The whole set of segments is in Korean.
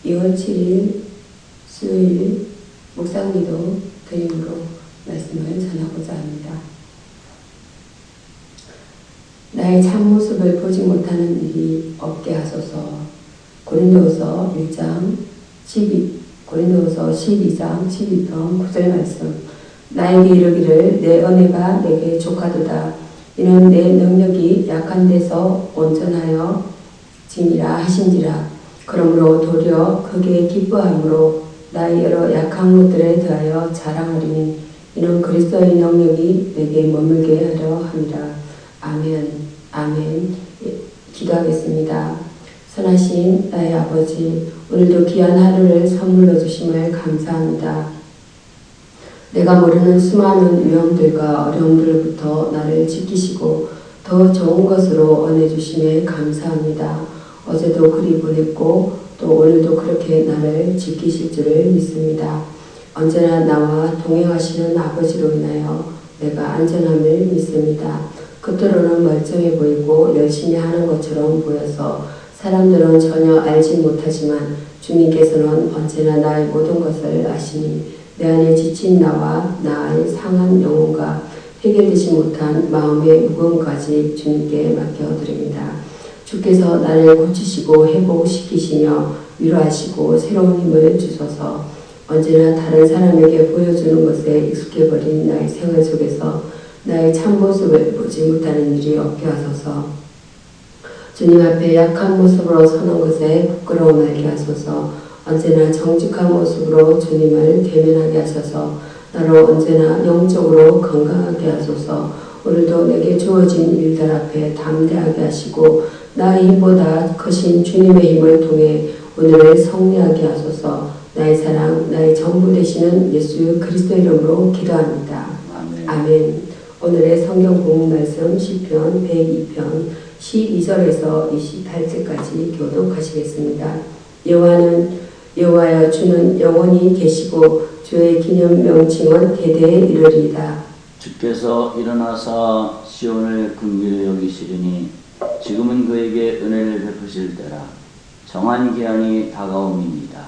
2월 7일 수요일 묵상기도 드림으로 말씀을 전하고자 합니다. 나의 참모습을 보지 못하는 일이 없게 하소서. 고린도후서 12장 12편 9절 말씀. 나에게 이르기를 내 은혜가 내게 족하도다. 이는 내 능력이 약한 데서 온전하여 지니라 하신지라. 그러므로 도리어 크게 기뻐함으로 나의 여러 약한 것들에 대하여 자랑하리니 이는 그리스도의 능력이 내게 머물게 하려 함이라. 아멘. 아멘. 기도하겠습니다. 선하신 나의 아버지, 오늘도 귀한 하루를 선물로 주심을 감사합니다. 내가 모르는 수많은 위험들과 어려움들로부터 나를 지키시고 더 좋은 것으로 은혜 주심에 감사합니다. 어제도 그리 보냈고 또 오늘도 그렇게 나를 지키실 줄을 믿습니다. 언제나 나와 동행하시는 아버지로 인하여 내가 안전함을 믿습니다. 겉으로는 멀쩡해 보이고 열심히 하는 것처럼 보여서 사람들은 전혀 알지 못하지만 주님께서는 언제나 나의 모든 것을 아시니 내 안에 지친 나와 나의 상한 영혼과 해결되지 못한 마음의 무거움까지 주님께 맡겨드립니다. 주께서 나를 고치시고 회복시키시며 위로하시고 새로운 힘을 주소서. 언제나 다른 사람에게 보여주는 것에 익숙해버린 나의 생활 속에서 나의 참모습을 보지 못하는 일이 없게 하소서. 주님 앞에 약한 모습으로 서는 것에 부끄러움 알게 하소서. 언제나 정직한 모습으로 주님을 대면하게 하셔서 나로 언제나 영적으로 건강하게 하소서. 오늘도 내게 주어진 일들 앞에 담대하게 하시고 나의 힘보다 크신 주님의 힘을 통해 오늘을 성리하게 하소서. 나의 사랑, 나의 전부 되시는 예수 그리스도 이름으로 기도합니다. 아멘. 아멘. 오늘의 성경 본문 말씀 시편 102편 12절에서 28절까지 교독하시겠습니다. 여호와여 주는 영원히 계시고 주의 기념 명칭은 대대에 이르리이다. 주께서 일어나사 시온을 긍휼히 여기시리니 지금은 그에게 은혜를 베푸실 때라. 정한 기한이 다가옴이니이다.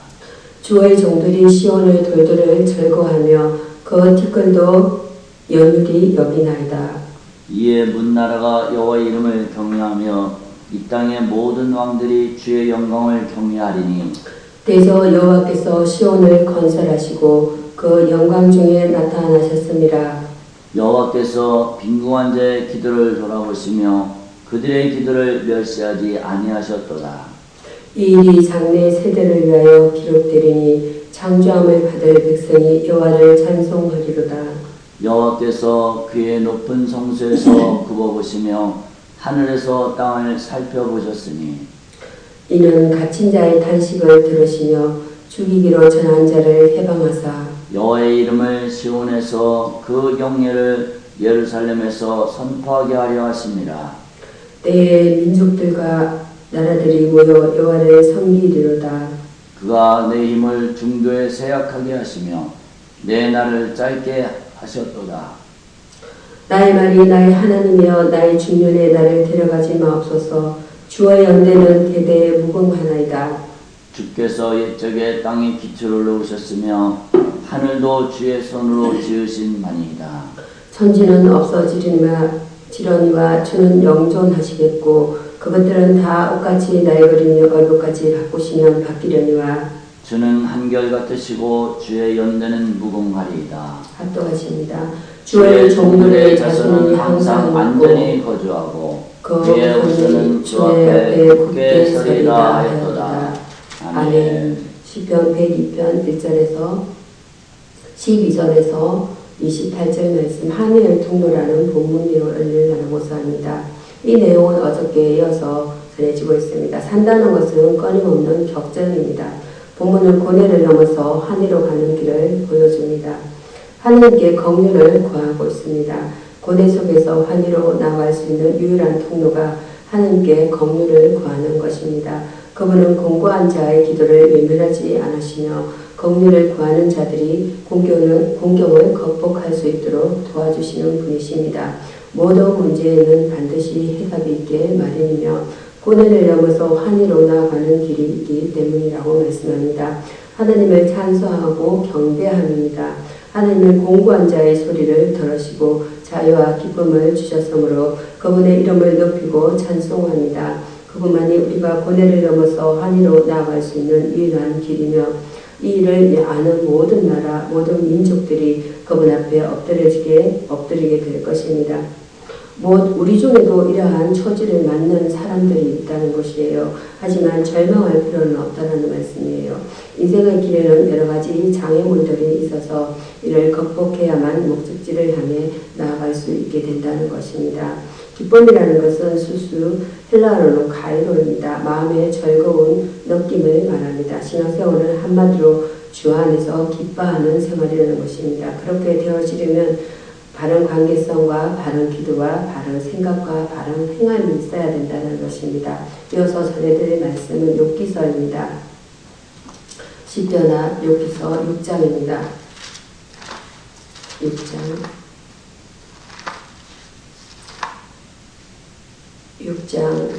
주의 종들이 시온을 돌들을 즐거워하며 그 티끌도 연율이 여기나이다. 이에 문나라가 여호와의 이름을 경외하며 이 땅의 모든 왕들이 주의 영광을 경외하리니 대저 여호와께서 시온을 건설하시고 그 영광 중에 나타나셨음이라. 여호와께서 빈궁한 자의 기도를 돌아보시며 그들의 기도를 멸시하지 아니하셨도다. 이 일이 장래 세대를 위하여 기록되리니 창조함을 받을 백성이 여호와를 찬송하리로다. 여호와께서 그의 높은 성소에서 굽어보시며 하늘에서 땅을 살펴보셨으니 이는 갇힌 자의 탄식을 들으시며 죽이기로 전한 자를 해방하사 여호와의 이름을 시온에서 그 영예를 예루살렘에서 선포하게 하려 하심이라. 때에 민족들과 나라들이 모여 여호와를 섬기리로다. 그가 내 힘을 중도에 쇠약하게 하시며 내 날을 짧게 하셨도다. 나의 말이 나의 하나님이여 나의 중년에 나를 데려가지 마옵소서. 주의 연대는 대대에 무궁하나이다. 주께서 옛적에 땅의 기초를 놓으셨으며 하늘도 주의 손으로 지으신 바니이다. 천지는 없어지리니와 주는 영존하시겠고 그것들은 다 옷같이 나이거리며 얼굴같이 바꾸시면 바뀌려니와 주는 한결 같으시고 주의 연대는 무궁하리이다. 합독하십니다. 주의 종들의 자손이 항상 안전히 거주하고 그의 후손은 주 앞에 굳게 서리라 하였도다. 아멘. 시편 102편 1절에서 12절에서 28절 말씀 한해의 통로라는 본문 내용을 나누고자 합니다. 이 내용은 어저께에 이어서 전해지고 있습니다. 산다는 것은 끊임없는 격전입니다. 본문은 고뇌를 넘어서 하늘로 가는 길을 보여줍니다. 하느님께 긍휼을 구하고 있습니다. 고뇌 속에서 환희로 나아갈 수 있는 유일한 통로가 하느님께 긍휼을 구하는 것입니다. 그분은 공고한 자의 기도를 외면하지 않으시며 긍휼을 구하는 자들이 공경을 극복할 수 있도록 도와주시는 분이십니다. 모든 문제에는 반드시 해답이 있게 마련이며 고난을 넘어서 환희로 나아가는 길이 있기 때문이라고 말씀합니다. 하나님을 찬송하고 경배합니다. 하나님은 공고한 자의 소리를 들으시고 자유와 기쁨을 주셨으므로 그분의 이름을 높이고 찬송합니다. 그분만이 우리가 고뇌를 넘어서 환희로 나아갈 수 있는 유일한 길이며 이 일을 아는 모든 나라, 모든 민족들이 그분 앞에 엎드리게 될 것입니다. 우리 중에도 이러한 처지를 맞는 사람들이 있다는 것이에요. 하지만 절망할 필요는 없다는 말씀이에요. 인생의 길에는 여러 가지 장애물들이 있어서 이를 극복해야만 목적지를 향해 나아갈 수 있게 된다는 것입니다. 기쁨이라는 것은 수수, 헬라어로는 가이로입니다. 마음의 즐거운 느낌을 말합니다. 신앙생활은 한마디로 주 안에서 기뻐하는 생활이라는 것입니다. 그렇게 되어지려면 바른 관계성과 바른 기도와 바른 생각과 바른 행함이 있어야 된다는 것입니다. 이어서 전해드릴 말씀은 욥기서입니다. 시편아 욥기서 6장입니다. 6장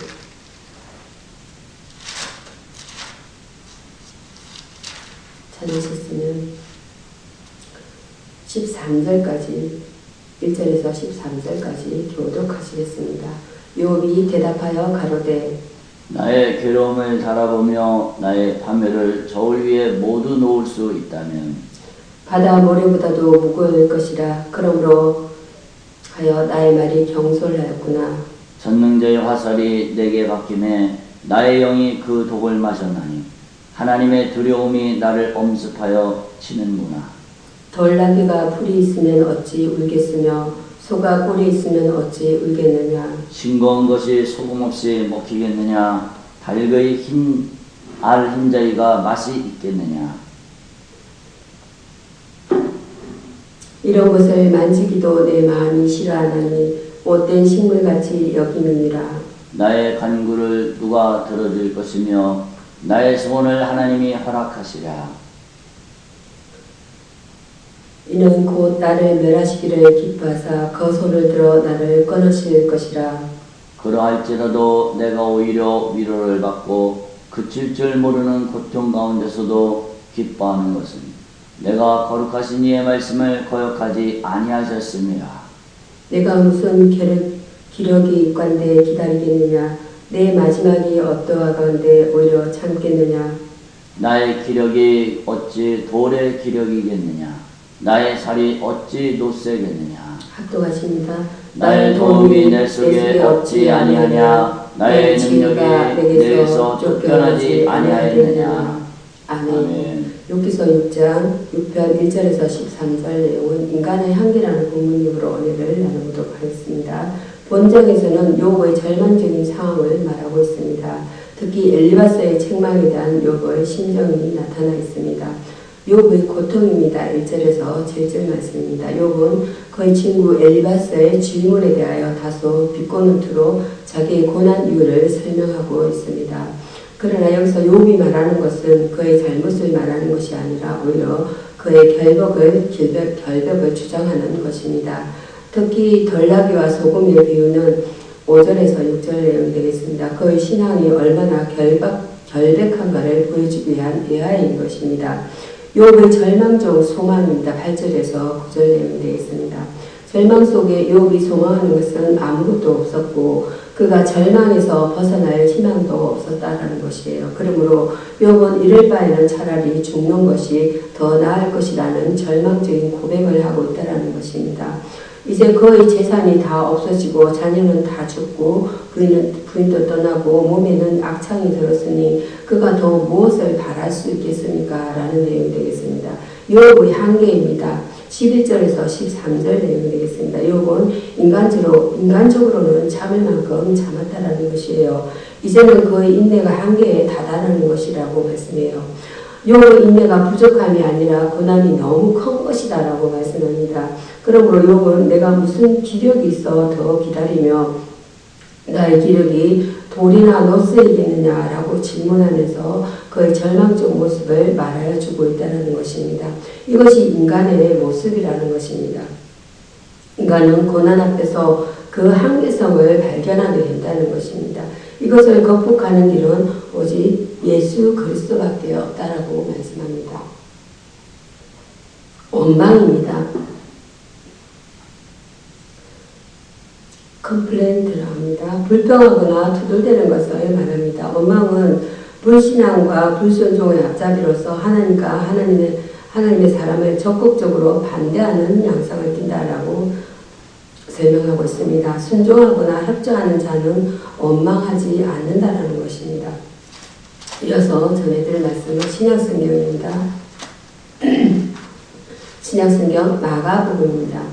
찾으셨으면 13절까지 1절에서 13절까지 교독하시겠습니다. 욥이 대답하여 가로되 나의 괴로움을 달아보며 나의 파멸을 저울 위에 모두 놓을 수 있다면 바다 모래보다도 무거울 것이라. 그러므로 하여 나의 말이 경솔하였구나. 전능자의 화살이 내게 박히매 나의 영이 그 독을 마셨나니 하나님의 두려움이 나를 엄습하여 치는구나. 덜나귀가 풀이 있으면 어찌 울겠으며 소가 꼴이 있으면 어찌 울겠느냐. 싱거운 것이 소금 없이 먹히겠느냐. 닭의 흰자위가 맛이 있겠느냐. 이런 것을 만지기도 내 마음이 싫어하나니 못된 식물같이 여김이니라. 나의 간구를 누가 들어줄 것이며 나의 소원을 하나님이 허락하시랴. 이는 곧 나를 멸하시기를 기뻐하사 그 손을 들어 나를 끊으실 것이라. 그러할지라도 내가 오히려 위로를 받고 그칠 줄 모르는 고통 가운데서도 기뻐하는 것은 내가 거룩하신 이의 말씀을 거역하지 아니하셨습니다. 내가 무슨 기력이 있건대 기다리겠느냐. 내 마지막이 어떠하건대 오히려 참겠느냐. 나의 기력이 어찌 돌의 기력이겠느냐. 나의 살이 어찌 노쇠겠느냐. 합독하십니다. 나의 도움이 내 속에 없지 아니하냐. 나의 능력이 내게서 쫓겨나지 아니하였느냐. 아멘. 욥기서 6장 6편 1절에서 13절 내용은 인간의 한계라는 본문으로 은혜를 나누도록 하겠습니다. 본장에서는 욥의 절망적인 상황을 말하고 있습니다. 특히 엘리바스의 책망에 대한 욥의 심정이 나타나 있습니다. 욥의 고통입니다. 1절에서 7절 말씀입니다. 욥은 그의 친구 엘리바스의 질문에 대하여 다소 비꼬는 투로 자기의 고난 이유를 설명하고 있습니다. 그러나 여기서 욥이 말하는 것은 그의 잘못을 말하는 것이 아니라 오히려 그의 결벽을 주장하는 것입니다. 특히 덜나귀와 소금의 비유는 5절에서 6절 내용이 되겠습니다. 그의 신앙이 얼마나 결백한가를 보여주기 위한 예화인 것입니다. 욥의 절망적 소망입니다. 8절에서 9절 내용이 되겠습니다. 절망 속에 욥이 소망하는 것은 아무것도 없었고 그가 절망에서 벗어날 희망도 없었다라는 것이에요. 그러므로 욥은 이럴 바에는 차라리 죽는 것이 더 나을 것이라는 절망적인 고백을 하고 있다라는 것입니다. 이제 그의 재산이 다 없어지고 자녀는 다 죽고 부인도 떠나고 몸에는 악창이 들었으니 그가 더 무엇을 바랄 수 있겠습니까? 라는 내용이 되겠습니다. 욥의 한계입니다. 11절에서 13절 내용이 되겠습니다. 욥은 인간적으로는 참을 만큼 참았다라는 것이에요. 이제는 그의 인내가 한계에 다다르는 것이라고 말씀해요. 욥의 인내가 부족함이 아니라 고난이 너무 큰 것이다라고 말씀합니다. 그러므로 욥은 내가 무슨 기력이 있어 더 기다리며 나의 기력이 돌이나 노쇠이겠느냐라고 질문하면서 그의 절망적 모습을 말하여 주고 있다는 것입니다. 이것이 인간의 모습이라는 것입니다. 인간은 고난 앞에서 그 한계성을 발견하게 된다는 것입니다. 이것을 극복하는 길은 오직 예수 그리스도밖에 없다라고 말씀합니다. 원망입니다. 컴플레인트라고 합니다. 불평하거나 투덜대는 것을 말합니다. 원망은 불신앙과 불순종의 앞잡이로서 하나님의 사람을 적극적으로 반대하는 양상을 띈다라고 설명하고 있습니다. 순종하거나 협조하는 자는 원망하지 않는다라는 것입니다. 이어서 전해드릴 말씀은 신약성경입니다. 신약성경 마가복음입니다.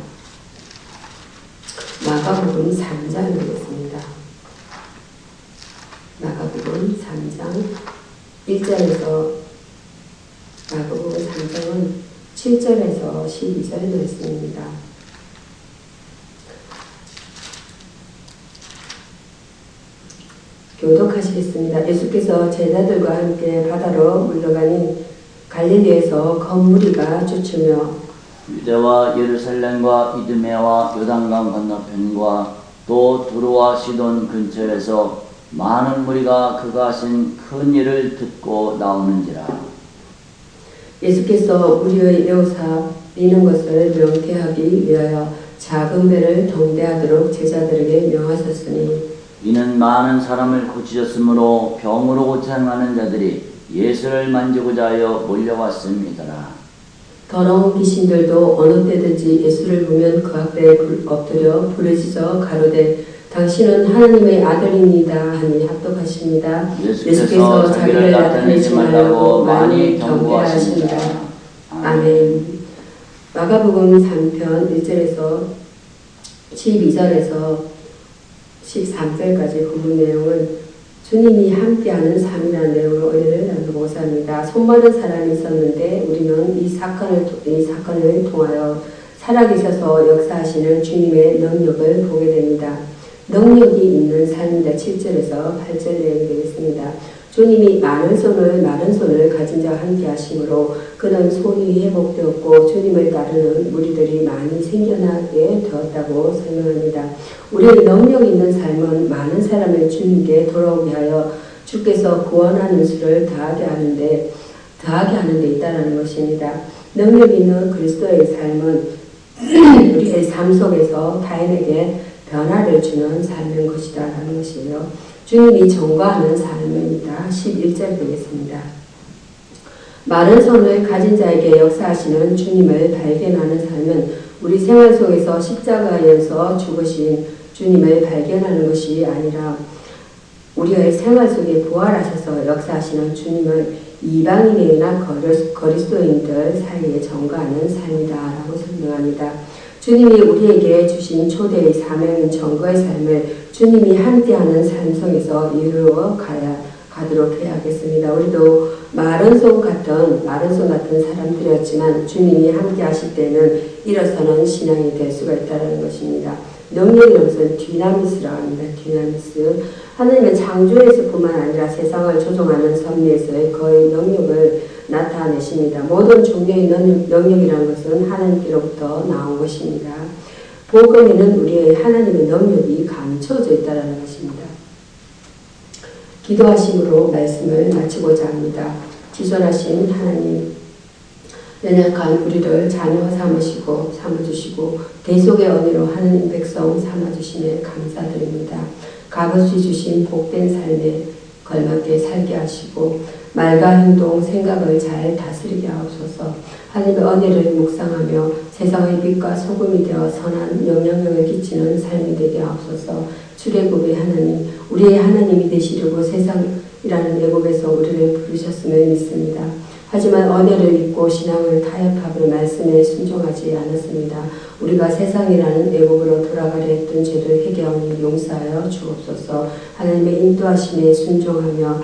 마가복음 3장이겠습니다. 마가복음 3장 1절에서 마가복음 3장은 7절에서 12절 말씀입니다. 교독하시겠습니다. 예수께서 제자들과 함께 바다로 물러가니 갈릴리에서 큰 무리가 쫓으며 유대와 예루살렘과 이두메와 요단강 건너편과 또 두로와 시돈 근처에서 많은 무리가 그가 하신 큰 일을 듣고 나오는지라. 예수께서 우리의 묘사 미는 것을 명쾌하기 위하여 작은 배를 동대하도록 제자들에게 명하셨으니 이는 많은 사람을 고치셨으므로 병으로 고생하는 자들이 예수를 만지고자 하여 몰려왔습니다. 더러운 귀신들도 어느 때든지 예수를 보면 그 앞에 엎드려 부르짖어 가로되 당신은 하나님의 아들입니다 하니 합독하십니다. 예수께서 자기를 나타내지 말라고 많이 경고하십니다. 아멘. 마가복음 3편 1절에서 12절에서 13절까지 본문 내용은 주님이 함께하는 삶이라는 내용으로 은혜를 나누고자 합니다. 손마른 사람이 있었는데 우리는 이 사건을 통하여 살아계셔서 역사하시는 주님의 능력을 보게 됩니다. 능력이 있는 삶입니다. 7절에서 8절 내용이 되겠습니다. 주님이 마른 손을 가진 자와 함께 하심으로 그는 손이 회복되었고 주님을 따르는 무리들이 많이 생겨나게 되었다고 설명합니다. 우리의 능력 있는 삶은 많은 사람을 주님께 돌아오게 하여 주께서 구원하는 수를 더하게 하는 데 있다는 것입니다. 능력 있는 그리스도의 삶은 우리의 삶 속에서 타인에게 변화를 주는 삶인 것이다라는 것이에요. 주님이 전가하는 삶입니다. 11절 되겠습니다. 마른 손을 가진 자에게 역사하시는 주님을 발견하는 삶은 우리 생활 속에서 십자가에서 죽으신 주님을 발견하는 것이 아니라 우리의 생활 속에 부활하셔서 역사하시는 주님을 이방인이나 그리스도인들 사이에 전가하는 삶이다라고 설명합니다. 주님이 우리에게 주신 초대의 사명인 전거의 삶을 주님이 함께하는 삶 속에서 이루어 가도록 해야겠습니다. 우리도 마른 손 같은 사람들이었지만 주님이 함께하실 때는 일어서는 신앙이 될 수가 있다는 것입니다. 능력이라는 것은 디나미스라고 합니다. 디나미스. 하나님은 창조에서뿐만 아니라 세상을 조종하는 섭리에서의 그의 능력을 나타내십니다. 모든 종류의 능력이라는 것은 하나님께로부터 나온 것입니다. 복음에는 우리의 하나님의 능력이 감춰져 있다는 것입니다. 기도하심으로 말씀을 마치고자 합니다. 지존하신 하나님, 연약한 우리를 자녀 삼아주시고 대속의 언니로 하는 백성 삼아주심에 감사드립니다. 값없이 주신 복된 삶에 걸맞게 살게 하시고 말과 행동, 생각을 잘 다스리게 하옵소서. 하나님의 은혜를 묵상하며 세상의 빛과 소금이 되어 선한 영향력을 끼치는 삶이 되게 하옵소서. 출애굽의 하나님, 우리의 하나님이 되시려고 세상이라는 애굽에서 우리를 부르셨음을 믿습니다. 하지만 은혜를 잊고 신앙을 타협하고 말씀에 순종하지 않았습니다. 우리가 세상이라는 애굽으로 돌아가려 했던 죄를 회개하니 용서하여 주옵소서. 하나님의 인도하심에 순종하며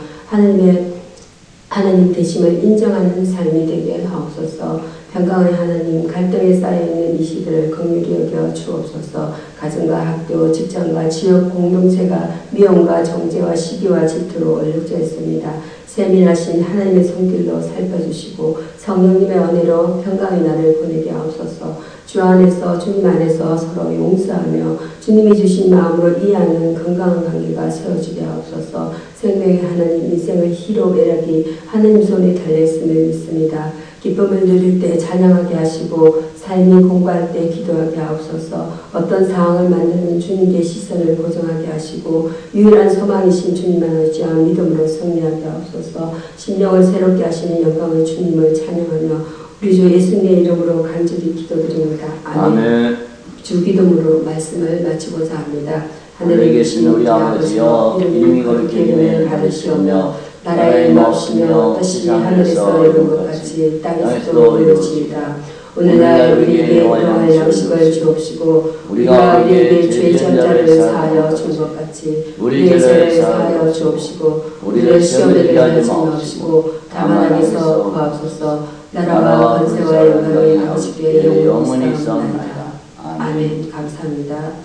하나님 되심을 인정하는 삶이 되게 하옵소서. 평강의 하나님, 갈등에 쌓여있는 이 시대를 긍휼히 여겨 주옵소서. 가정과 학교, 직장과 지역 공동체가 미움과 정죄와 시기와 질투로 얼룩져 있습니다. 세밀하신 하나님의 손길로 살펴주시고 성령님의 은혜로 평강의 날을 보내게 하옵소서. 주 안에서 주님 안에서 서로 용서하며 주님이 주신 마음으로 이해하는 건강한 관계가 세워지게 하옵소서. 생명의 하나님, 인생의 희로 매력이 하나님 손에 달려있음을 믿습니다. 기쁨을 누릴 때 찬양하게 하시고 삶이 공부할 때 기도하게 하옵소서. 어떤 상황을 만드는 주님께 시선을 고정하게 하시고 유일한 소망이신 주님만 의지하여 믿음으로 승리하게 하옵소서. 심령을 새롭게 하시는 영광의 주님을 찬양하며 우리 주 예수님의 이름으로 간절히 기도드립니다. 아멘. 주기도문으로 말씀을 마치고자 합니다. 하늘에 계신 우리 아버지여, 이름이 거룩히 여김을 받으시오며 나라의 임하옵시며 뜻이 하늘에서 이룬 것 같이 땅에서도 이루어지이다. 오늘날 우리에게 일용할 양식을 주옵시고 우리가 우리에게 죄 지은 자를 사하여 준 것 같이 우리의 죄를 사하여 주옵시고 우리를 시험에 들게 하지 마옵시고 다만 악에서 구하옵소서. 나라와 권세와 영광이 아버지께 영원히 있사옵나이다. 아멘. 감사합니다.